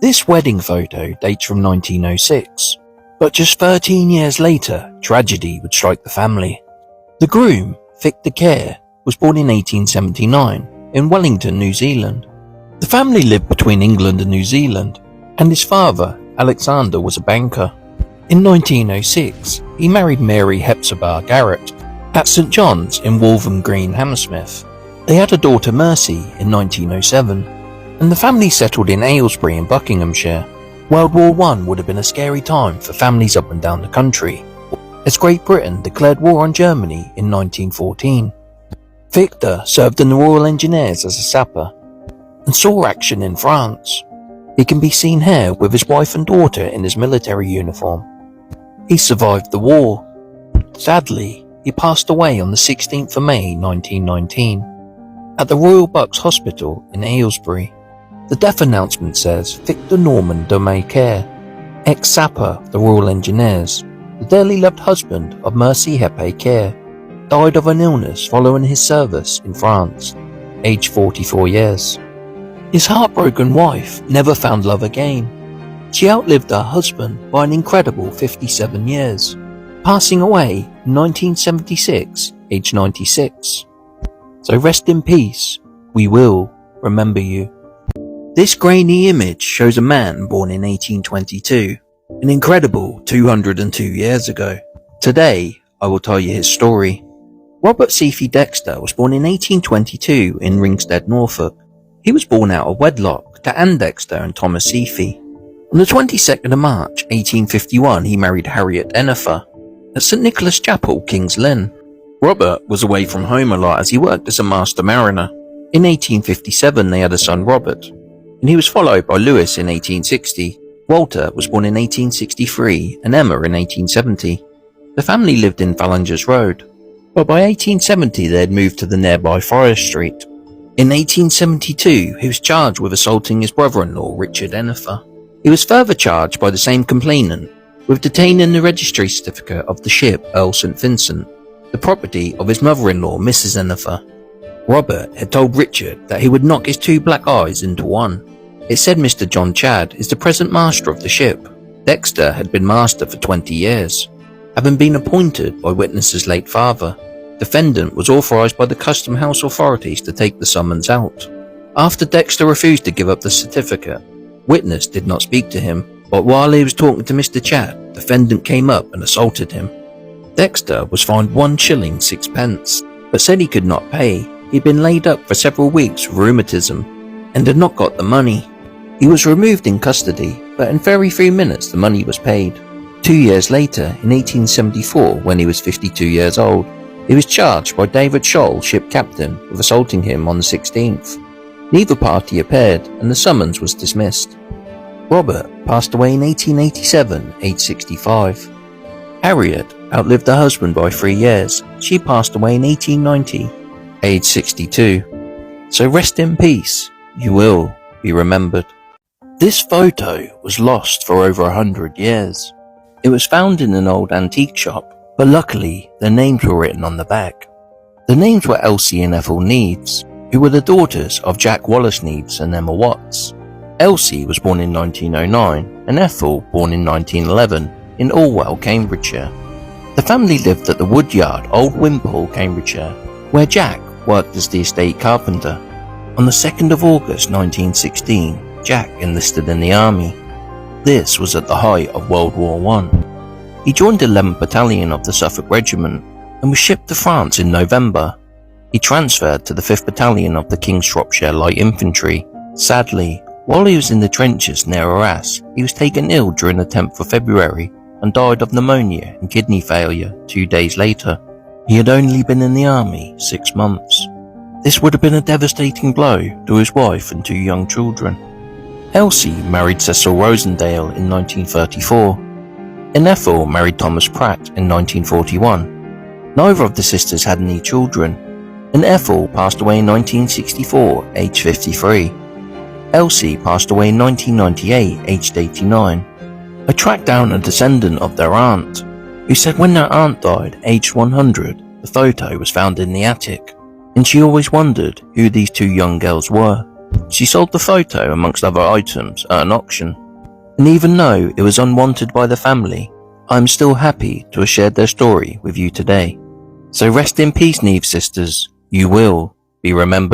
This wedding photo dates from 1906, but just 13 years later, tragedy would strike the family. The groom, Victor Kerr, was born in 1879 in Wellington, New Zealand. The family lived between England and New Zealand, and his father, Alexander, was a banker. In 1906, he married Mary Hepzibah Garrett at St John's in Waltham Green, Hammersmith. They had a daughter, Mercy, in 1907, and the family settled in Aylesbury in Buckinghamshire. World War I would have been a scary time for families up and down the country, as Great Britain declared war on Germany in 1914. Victor served in the Royal Engineers as a sapper and saw action in France. He can be seen here with his wife and daughter in his military uniform. He survived the war. Sadly, he passed away on the 16th of May 1919 at the Royal Bucks Hospital in Aylesbury. The death announcement says Victor Norman Domay Kerr, ex-sapper of the Royal Engineers, the dearly loved husband of Mercy Hepe Kerr, died of an illness following his service in France, aged 44 years. His heartbroken wife never found love again. She outlived her husband by an incredible 57 years, passing away in 1976, aged 96. So rest in peace, we will remember you. This grainy image shows a man born in 1822, an incredible 202 years ago. Today, I will tell you his story. Robert Seafi Dexter was born in 1822 in Ringstead, Norfolk. He was born out of wedlock to Anne Dexter and Thomas Seafi. On the 22nd of March 1851, he married Harriet Ennifer at St Nicholas Chapel, King's Lynn. Robert was away from home a lot as he worked as a master mariner. In 1857, they had a son, Robert, and he was followed by Lewis in 1860. Walter was born in 1863 and Emma in 1870. The family lived in Fallangers Road, but by 1870 they had moved to the nearby Forest Street. In 1872, he was charged with assaulting his brother-in-law, Richard Ennifer. He was further charged by the same complainant with detaining the registry certificate of the ship Earl St Vincent, the property of his mother-in-law, Mrs Ennifer. Robert had told Richard that he would knock his two black eyes into one. It said Mr John Chadd is the present master of the ship. Dexter had been master for 20 years, having been appointed by witness's late father. Defendant was authorised by the Custom House authorities to take the summons out. After Dexter refused to give up the certificate, witness did not speak to him, but while he was talking to Mr Chadd, defendant came up and assaulted him. Dexter was fined 1 shilling 6 pence, but said he could not pay. He'd been laid up for several weeks with rheumatism and had not got the money. He was removed in custody, but in very few minutes the money was paid. 2 years later, in 1874, when he was 52 years old, he was charged by David Scholl, ship captain, with assaulting him on the 16th. Neither party appeared and the summons was dismissed. Robert passed away in 1887, aged 65. Harriet outlived her husband by 3 years. She passed away in 1890, aged 62. So rest in peace, you will be remembered. This photo was lost for over 100 years. It was found in an old antique shop, but luckily their names were written on the back. The names were Elsie and Ethel Neeves, who were the daughters of Jack Wallace Neeves and Emma Watts. Elsie was born in 1909 and Ethel born in 1911 in Orwell, Cambridgeshire. The family lived at the Woodyard, Old Wimpole, Cambridgeshire, where Jack worked as the estate carpenter. On the 2nd of August 1916, Jack enlisted in the army. This was at the height of World War I. He joined the 11th Battalion of the Suffolk Regiment and was shipped to France in November. He transferred to the 5th Battalion of the King's Shropshire Light Infantry. Sadly, while he was in the trenches near Arras, he was taken ill during the 10th of February and died of pneumonia and kidney failure 2 days later. He had only been in the army 6 months. This would have been a devastating blow to his wife and 2 young children. Elsie married Cecil Rosendale in 1934, and Ethel married Thomas Pratt in 1941. Neither of the sisters had any children, and Ethel passed away in 1964, aged 53. Elsie passed away in 1998, aged 89. I tracked down a descendant of their aunt, who said when their aunt died, aged 100, the photo was found in the attic, and she always wondered who these 2 young girls were. She sold the photo amongst other items at an auction. And even though it was unwanted by the family, I'm still happy to have shared their story with you today. So rest in peace, Neeves sisters. You will be remembered.